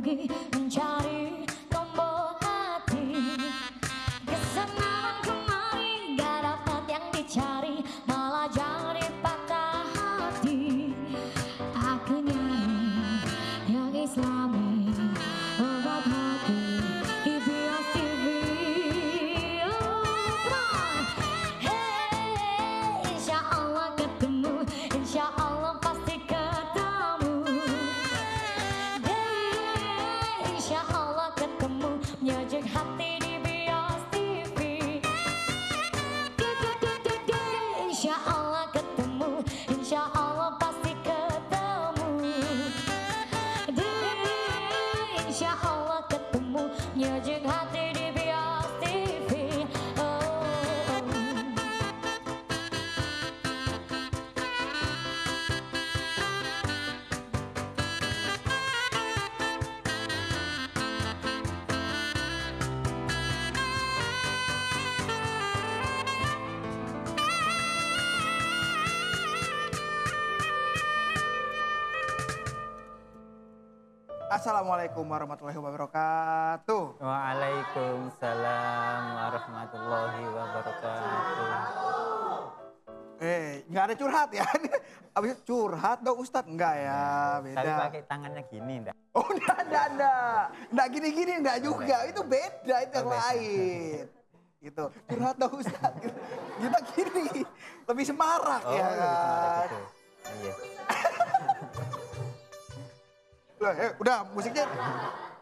pergi mencari tombol hati. Kesana kemari gak dapat yang dicari, malah jadi patah hati. Aku nyanyi yang islami, obat hati di Bias TV. Hey, insya Allah ketemu, insya Allah pasti ketemu. Hey, insya Allah ketemu, nyejek hati di Bias TV. Insya Allah ketemu, insya Allah pasti ketemu. Insya Allah ketemu, nyejek hati di Bias TV. Oh. Assalamualaikum warahmatullahi wabarakatuh. Waalaikumsalam warahmatullahi wabarakatuh. Nggak ada curhat ya? Abis itu curhat dong Ustadz? Enggak ya, beda. Tapi pakai tangannya gini enggak? Oh, enggak gini-gini, enggak juga. Itu beda, itu yang lain. Gitu, curhat dong Ustadz. Kita gini, lebih semarak ya lebih kan? semangat itu. Iya. Loh, udah musiknya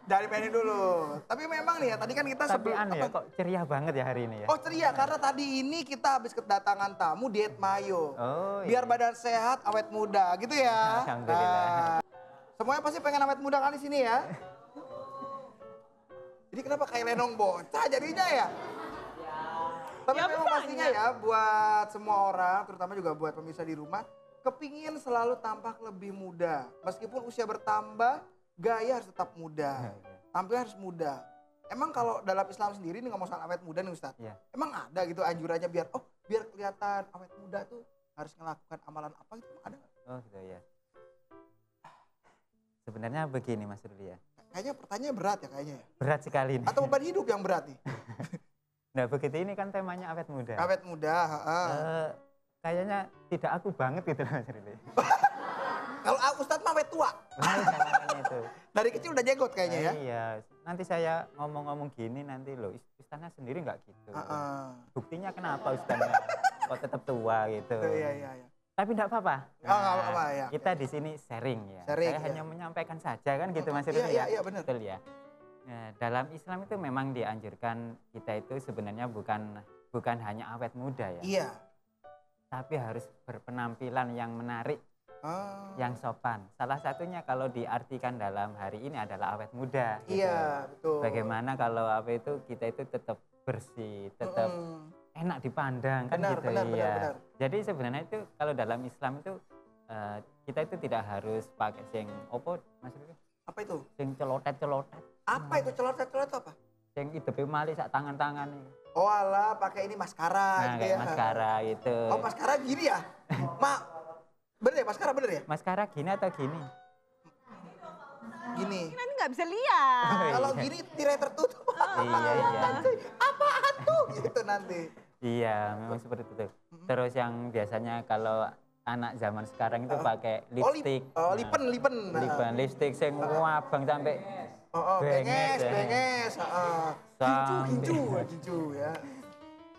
dari Penny dulu. Tapi memang nih ya, tadi kan kita Tapi aneh ya, kok ceria banget ya hari ini ya? Oh ceria, karena tadi ini kita habis kedatangan tamu diet mayo. Oh, Biar iya. badan sehat, awet muda gitu ya. Alhamdulillah. Semuanya pasti pengen awet muda kan di sini ya. Jadi kenapa kayak lenong bocah jadinya ya? Tapi memang pastinya ya buat semua orang, terutama juga buat pemirsa di rumah, kepingin selalu tampak lebih muda. Meskipun usia bertambah, gaya harus tetap muda. Tampil harus muda. Emang kalau dalam Islam sendiri nih ngomong soal awet muda nih Ustadz. Iya. Emang ada gitu anjurannya biar kelihatan awet muda tuh harus melakukan amalan apa gitu, ada nggak? Oh gitu ya. Sebenarnya begini Mas Ruli ya. Kayaknya pertanyaannya berat ya kayaknya ya. Berat sekali nih. Atau beban hidup yang berat nih. Nah begitu ini kan temanya awet muda. Awet muda, Kayaknya tidak aku banget gitu Mas Ruli. Kalau Ustadz mah awet tua. Makanya itu. Dari kecil udah jenggot kayaknya ya. Iya, nanti saya ngomong-ngomong gini nanti loh, ustaznya sendiri nggak gitu. Buktinya kenapa ustaznya kok tetap tua gitu. Iya. Tapi enggak apa-apa. Nggak apa-apa ya. Kita di sini sharing ya. Sharing, Saya ya. hanya menyampaikan saja kan gitu Mas Rudi ya. Iya benar. Betul ya. Nah, dalam Islam itu memang dianjurkan kita itu sebenarnya bukan hanya awet muda ya. Iya. Tapi harus berpenampilan yang menarik, yang sopan. Salah satunya kalau diartikan dalam hari ini adalah awet muda. Gitu. Iya, betul. Bagaimana kalau apa itu kita itu tetap bersih, tetap enak dipandang kan Benar, gitu benar. Jadi sebenarnya itu kalau dalam Islam itu kita itu tidak harus pakai sing opo maksudnya? Apa itu? Sing celotet-celotet. Apa itu celotet-celotet apa? Sing hidup malih sak tangan-tangan nih. Oh alah, pakai ini maskara Nah, gitu kayak ya. maskara itu. Oh maskara gini ya? Bener ya maskara bener ya? Maskara gini atau gini? Gini. Nanti nggak bisa lihat. Kalau gini tirai tertutup. Iya. Apaan tuh? Gitu nanti. Iya, memang seperti itu. Terus yang biasanya kalau anak zaman sekarang itu pakai lipstik. Lipen. Lipen lipstik sing abang sampai Benges. Gincu ya.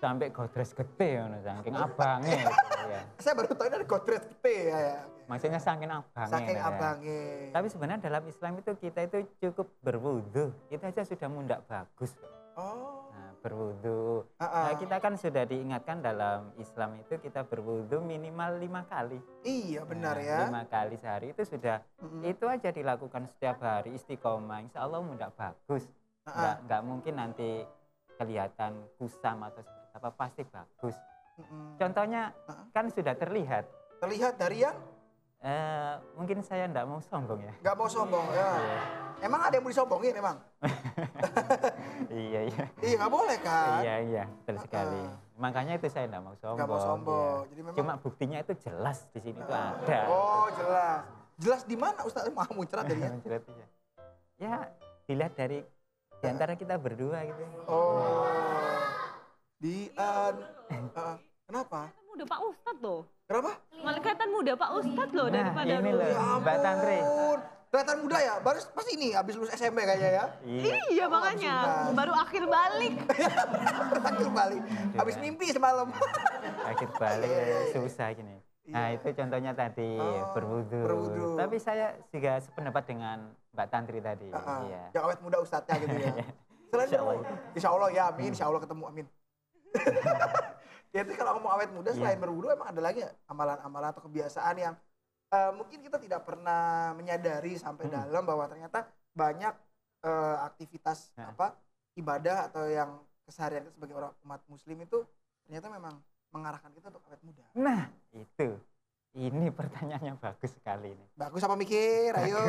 Sampai godres gede ngono saking abange gitu ya. Saya baru tahu ini ada godres gede ya. Maksudnya saking abange. Saking ya. abange. Tapi sebenarnya dalam Islam itu kita itu cukup berwudu. Itu aja sudah mundak bagus. Oh. Nah, berwudu. Nah, kita kan sudah diingatkan dalam Islam itu kita berwudu minimal 5 kali. Iya benar Nah, ya. 5 kali sehari itu sudah itu aja dilakukan setiap hari istiqomah. Insya Allah mundak bagus. Nggak mungkin nanti kelihatan kusam atau seperti apa, pasti bagus. Contohnya kan sudah terlihat. Terlihat dari yang? Mungkin saya nggak mau sombong ya. Nggak mau sombong ya. Iya. Emang ada yang mau disombongin emang? Iya. Iya nggak boleh kan? Iya, betul sekali. Makanya itu saya nggak mau sombong. Nggak mau sombong. Iya. Jadi memang. Cuma buktinya itu jelas di sini itu ada. Oh jelas. Jelas di mana Ustaz? Mau muncrat jadinya? Muncrat, iya. Ya dilihat dari di antara kita berdua gitu. Oh. Kenapa? Muda Pak Ustadz loh. Kenapa? Malah kelihatan muda Pak Ustadz loh Nah, daripada ini dulu. loh. Ya Mbak Tantri. ampun. Kelihatan muda ya? Baru pasti ini habis lulus SMP kayaknya ya. Iya. Iya makanya Abis baru akhir balik. Akhir balik. Habis mimpi semalam. Akhir balik susah gini. Nah itu contohnya tadi berwudu. berwudu. Tapi saya juga sependapat dengan Mbak Tantri tadi. Iya. Yang awet muda ustadznya gitu ya. Selain Insya Allah. Insya Allah ya, amin. Insya Allah ketemu, amin. Ya itu kalau ngomong awet muda selain berwudu emang ada lagi amalan-amalan atau kebiasaan yang mungkin kita tidak pernah menyadari sampai dalam bahwa ternyata banyak aktivitas ibadah atau yang keseharian kita sebagai orang umat muslim itu ternyata memang mengarahkan kita untuk awet muda. Nah itu. Ini pertanyaannya bagus sekali nih. Bagus apa mikir? Ayo.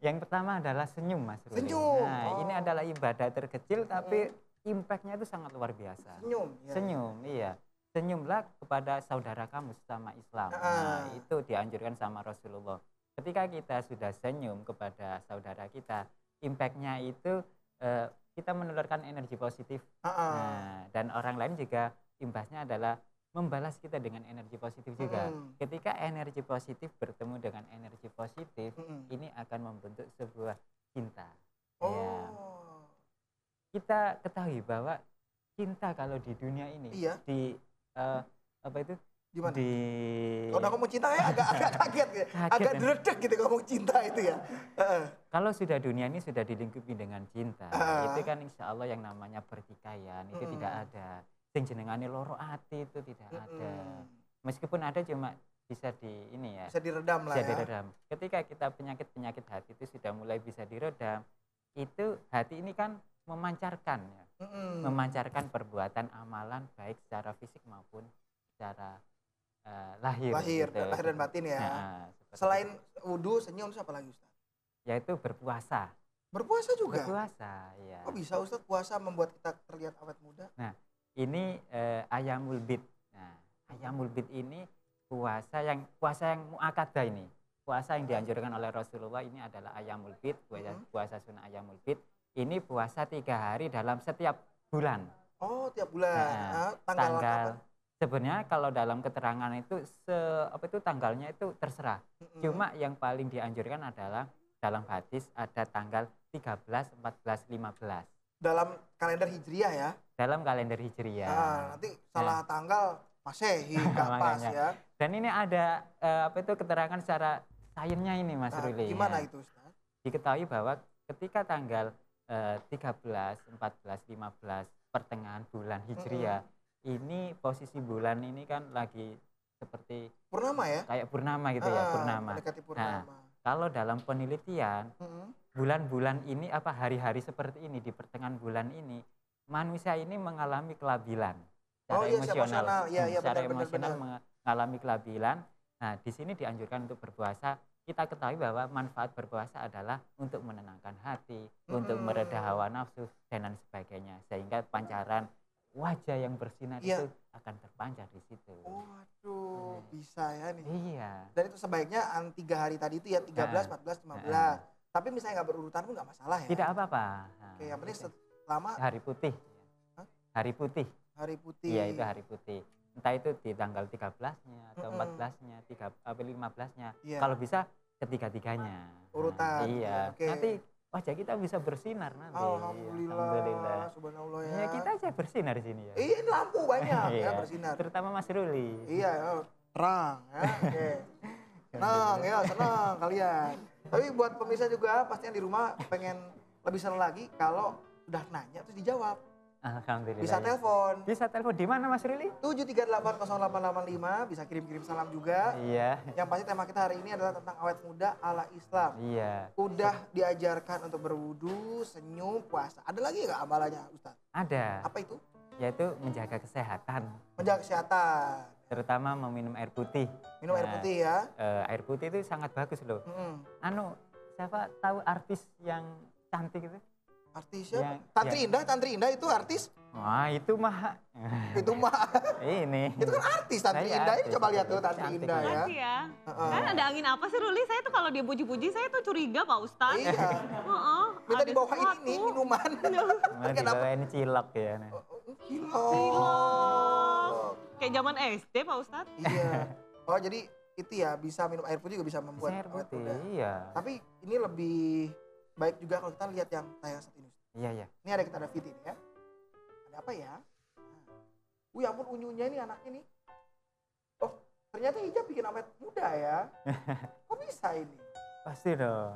Yang pertama adalah senyum, Mas Ruli. Senyum. Nah, ini adalah ibadah terkecil tapi impact-nya itu sangat luar biasa. Senyum. Ya. Senyum, iya. Senyumlah kepada saudara kamu sesama Islam. Nah, itu dianjurkan sama Rasulullah. Ketika kita sudah senyum kepada saudara kita, impact-nya itu kita menularkan energi positif. Nah, dan orang lain juga imbasnya adalah membalas kita dengan energi positif juga. Ketika energi positif bertemu dengan energi positif, ini akan membentuk sebuah cinta. Ya. Kita ketahui bahwa cinta kalau di dunia ini di apa itu? Gimana? Di Kalau ngomong cinta ya agak kaget gitu. Agak deredek gitu ngomong cinta itu ya. Kalau sudah dunia ini sudah dilingkupi dengan cinta, itu kan insya Allah yang namanya pertikaian itu tidak ada. Sing jenengane loro ati itu tidak ada. Meskipun ada cuma bisa di ini ya. Bisa diredam lah bisa ya. diredam. Ketika kita penyakit hati itu sudah mulai bisa diredam, itu hati ini kan memancarkan ya. Memancarkan perbuatan amalan baik secara fisik maupun secara lahir gitu. Lahir dan batin ya. Nah, selain wudu, senyum terus apa lagi Ustaz? Yaitu berpuasa. Berpuasa juga? Berpuasa, ya. Kok bisa Ustaz puasa membuat kita terlihat awet muda? Nah, ini ayamul bid. Nah, ayamul bid ini puasa yang muakkadah ini. Puasa yang dianjurkan oleh Rasulullah ini adalah ayamul bid, puasa sunnah ayamul bid. Ini puasa 3 hari dalam setiap bulan. Oh, tiap bulan. Nah, tanggal sebenarnya kalau dalam keterangan itu tanggalnya itu terserah. Cuma yang paling dianjurkan adalah dalam hadis ada tanggal 13, 14, 15. Dalam kalender Hijriah ya? Dalam kalender Hijriah. Nah, nanti salah tanggal Masehi nggak pas ya. Dan ini ada keterangan secara sainsnya ini Mas Ruli. Gimana itu Ustaz? Diketahui bahwa ketika tanggal 13, 14, 15 pertengahan bulan Hijriah, ini posisi bulan ini kan lagi seperti purnama ya? Kayak purnama gitu ya, purnama. Purnama. Nah, kalau dalam penelitian, bulan-bulan ini hari-hari seperti ini di pertengahan bulan ini, manusia ini mengalami kelabilan secara emosional. Secara emosional mengalami kelabilan. Nah, di sini dianjurkan untuk berpuasa. Kita ketahui bahwa manfaat berpuasa adalah untuk menenangkan hati, untuk mereda hawa nafsu dan lain sebagainya, sehingga pancaran wajah yang bersinar itu akan terpancar di situ. Waduh, bisa ya nih. Iya. Dan itu sebaiknya 3 hari tadi itu ya 13, 14, 15. Tapi misalnya nggak berurutan pun nggak masalah ya. Tidak apa-apa. Oke, yang penting selama hari putih. Hari putih. Hari putih. Iya, itu hari putih. Entah itu di tanggal 13-nya atau 14-nya, 15-nya. Kalau bisa ketiga-tiganya. Urutan. Iya. Nanti wajah kita bisa bersinar nanti. Alhamdulillah. Subhanallah ya. Ya kita aja bersinar di sini ya. Iya, lampu banyak ya bersinar. Terutama Mas Ruli. Iya, terang ya. Oke. Senang ya, senang kalian. Tapi buat pemirsa juga pasti yang di rumah pengen lebih seru lagi kalau udah nanya terus dijawab. Alhamdulillah. Bisa telepon. Bisa telepon di mana Mas Ruli? 7380885, bisa kirim-kirim salam juga. Iya. Yang pasti tema kita hari ini adalah tentang awet muda ala Islam. Iya. Udah diajarkan untuk berwudu, senyum, puasa. Ada lagi nggak amalannya Ustaz? Ada. Apa itu? Yaitu menjaga kesehatan. Menjaga kesehatan. Terutama meminum air putih. Minum air putih ya. Air putih itu sangat bagus loh. Siapa tahu artis yang cantik itu? Artis siapa? Yang- Tantri Indah itu artis? Wah, itu mah Itu mah ini. itu kan artis Tantri Saya Indah. Ini artis, coba lihat tuh itu Tantri cantik Indah ya. Makasih ya. Heeh. Kan ada angin apa sih Ruli? Saya tuh kalau dia puji-puji saya tuh curiga Pak Ustadz. Iya. Heeh, Minta ada di bawah ini sesuatu. nih minuman. Malah Kenapa? dibawain cilok ya. Kilo. Kayak zaman SD Pak Ustadz. Iya. Oh jadi itu ya bisa minum air putih juga bisa membuat Air awet putih, muda. iya. Tapi ini lebih baik juga kalau kita lihat yang tayang saat ini. Iya, iya. Ini ada kita ada feed ini ya. Ada apa ya? Ya ampun unyunya ini anaknya nih. Oh ternyata hijab bikin awet muda ya. Kok bisa ini? Pasti dong.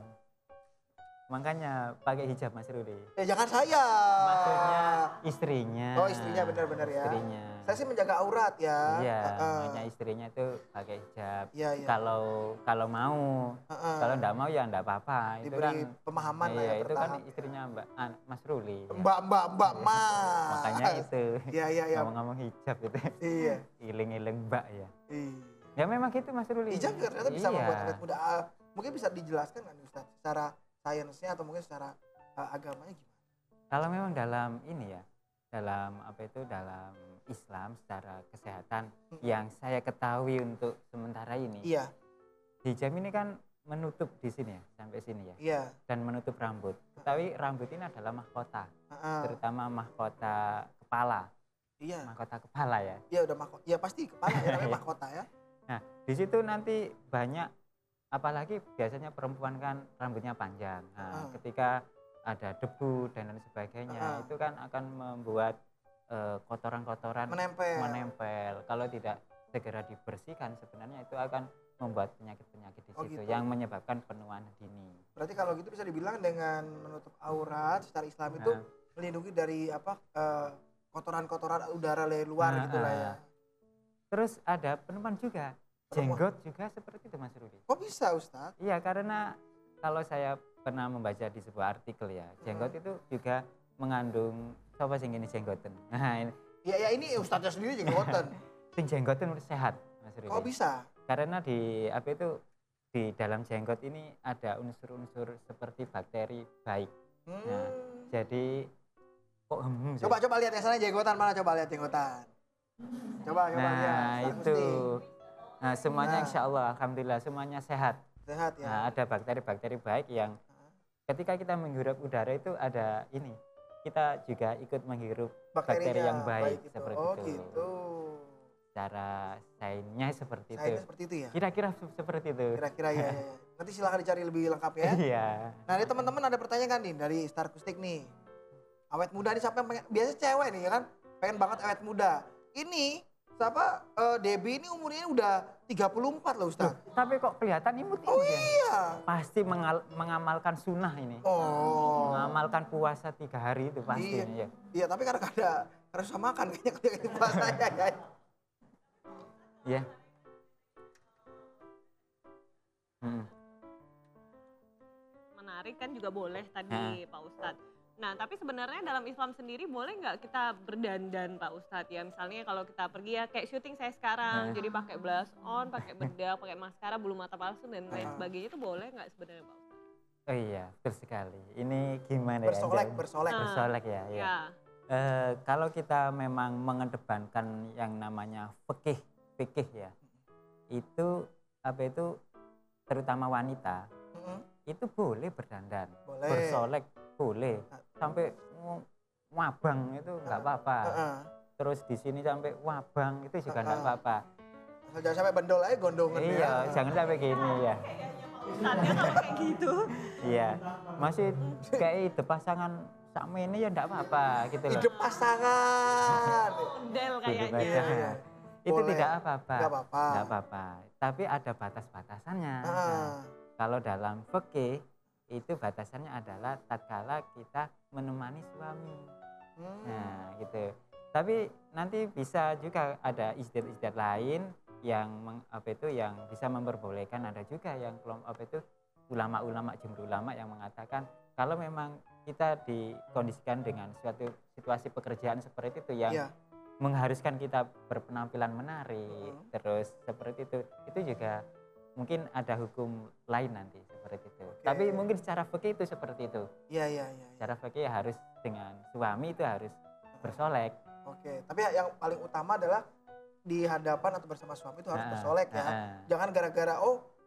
Makanya pakai hijab Mas Rudi. Ya jangan saya. Maksudnya istrinya. Oh istrinya benar-benar ya. Istrinya. Saya sih menjaga aurat ya. Iya, Heeh. makanya istrinya itu pakai hijab. Iya iya. Kalau mau, Heeh. kalau enggak mau ya enggak apa-apa. Itu Diberi kan pemahaman lah iya, ya itu kan bertahap. istrinya Mas Ruli. ya. Mbak Makanya itu. Iya iya iya. Ngomong-ngomong hijab itu. Iya. Iling-iling Mbak ya. Iya. Ya memang gitu Mas Ruli. Hijab ternyata bisa Iya. membuat awet muda. Mungkin bisa dijelaskan kan Ustaz secara sainsnya atau mungkin secara agamanya gimana? Kalau memang dalam ini ya, dalam apa itu dalam Islam secara kesehatan yang saya ketahui untuk sementara ini, Iya, hijab ini kan menutup di sini ya, sampai sini ya, iya. dan menutup rambut. Tapi rambut ini adalah mahkota, Heeh. terutama mahkota kepala, Iya. mahkota kepala ya. Iya udah mahkota. Ya pasti kepala ya namanya mahkota ya. Nah, di situ nanti banyak, apalagi biasanya perempuan kan rambutnya panjang. Nah, ketika ada debu dan lain sebagainya, itu kan akan membuat kotoran-kotoran menempel. Kalau tidak segera dibersihkan, sebenarnya itu akan membuat penyakit-penyakit di situ gitu. yang menyebabkan penuaan dini. Berarti kalau gitu bisa dibilang dengan menutup aurat secara Islam itu Nah. melindungi dari apa kotoran-kotoran udara dari luar Nah, gitu lah ya. Terus ada penuaan juga, jenggot juga seperti itu Mas Rudi. Kok bisa Ustaz? Iya, karena kalau saya pernah membaca di sebuah artikel ya, jenggot itu juga mengandung apa sih ini jenggoten. Nah, ini Ya ini Ustaznya sendiri jenggoten. sing jenggoten sehat Mas Rudi. Kok bisa? Karena di apa itu di dalam jenggot ini ada unsur-unsur seperti bakteri baik. Nah, jadi kok sih? Coba lihat yang sana jenggotan mana, coba lihat jenggotan. Coba lihat. Nah, Ustaz itu. Musti. Nah, semuanya Nah. insya Allah alhamdulillah semuanya sehat. Sehat ya. Nah, ada bakteri-bakteri baik yang ketika kita menghirup udara itu ada ini. Kita juga ikut menghirup bakteri Bakterinya yang baik gitu. seperti Oh itu. gitu. Cara sainsnya seperti Saya itu. seperti itu ya. Kira-kira seperti itu. Kira-kira ya. Nanti silahkan dicari lebih lengkap ya. Iya. Nah ini teman-teman ada pertanyaan kan nih dari Star Kustik nih. Awet muda nih siapa yang pengen, biasa cewek nih ya kan, pengen banget awet muda. Ini siapa Debbie ini umurnya udah 34 loh Ustaz. Tapi kok kelihatan imut Oh ya? iya. Pasti mengamalkan sunnah ini. Oh. Mengamalkan puasa 3 hari itu pasti. Iya. Ya. Iya tapi karena harus susah makan kayaknya kalau itu puasa ya. Iya. Mm. Menarik kan juga boleh tadi Pak Ustadz. Nah tapi sebenarnya dalam Islam sendiri boleh nggak kita berdandan Pak Ustadz ya? Misalnya kalau kita pergi ya kayak syuting saya sekarang, jadi pakai blush on, pakai bedak, pakai maskara, bulu mata palsu dan lain sebagainya itu boleh nggak sebenarnya Pak Ustadz? Oh iya, betul sekali. Ini gimana Bersolek, ya? bersolek. Bersolek ya. Ya. Ya. Kalau kita memang mengedepankan yang namanya fikih ya, itu apa itu terutama wanita itu boleh berdandan, Boleh. bersolek boleh, sampai wabang itu nggak apa-apa. Terus di sini sampai wabang itu juga nggak apa-apa. Asal jangan sampai bendol aja gondongan ya. Iya, jangan sampai gini ya. Ustadznya kalau kayak gitu. Iya, masih kayak ide pasangan sama ini ya enggak apa-apa gitu loh. Ide pasangan. Model Gitu kayaknya. Iya, aja. iya. Itu Boleh. tidak apa-apa. Nggak apa-apa. Nggak apa-apa. Tapi ada batas-batasannya. Ah. Nah, kalau dalam fikih itu batasannya adalah tatkala kita menemani suami. Nah, gitu. Tapi nanti bisa juga ada istiadat lain yang yang bisa memperbolehkan, ada juga yang kelompok itu ulama-ulama jumhur ulama yang mengatakan kalau memang kita dikondisikan dengan suatu situasi pekerjaan seperti itu yang mengharuskan kita berpenampilan menarik terus seperti itu juga mungkin ada hukum lain nanti seperti itu. Tapi mungkin secara fikih itu seperti itu. Iya, iya, iya. Secara fikih ya harus dengan suami itu harus bersolek. Oke, tapi yang paling utama adalah di hadapan atau bersama suami itu harus bersolek ya. Jangan gara-gara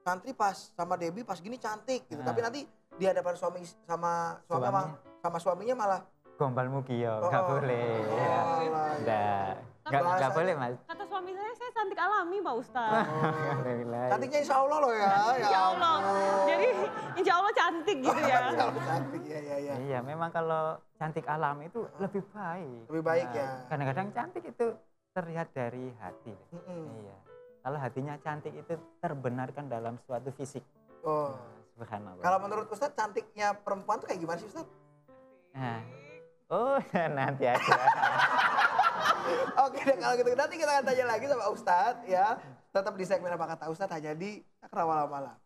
santri pas sama Debbie pas gini cantik gitu. Tapi nanti di hadapan suami sama suaminya malah gombal mugio, nggak boleh. Nggak boleh Mas. Kata suami saya cantik alami Pak Ustadz. Alhamdulillah. Cantiknya insya Allah loh ya. Insya Allah. Jadi insya Allah cantik gitu ya. Insya Allah cantik, iya. Iya, memang kalau cantik alami itu lebih baik. Lebih baik ya. Kadang-kadang cantik itu terlihat dari hati. Iya. Kalau hatinya cantik itu terbenarkan dalam suatu fisik. Oh. Subhanallah. Kalau menurut Ustadz cantiknya perempuan tuh kayak gimana sih Ustadz? Nah. Oh, nanti aja. Oke deh kalau gitu nanti kita akan tanya lagi sama Ustadz ya. Tetap di segmen Apa Kata Ustadz hanya di Cakrawala Malam.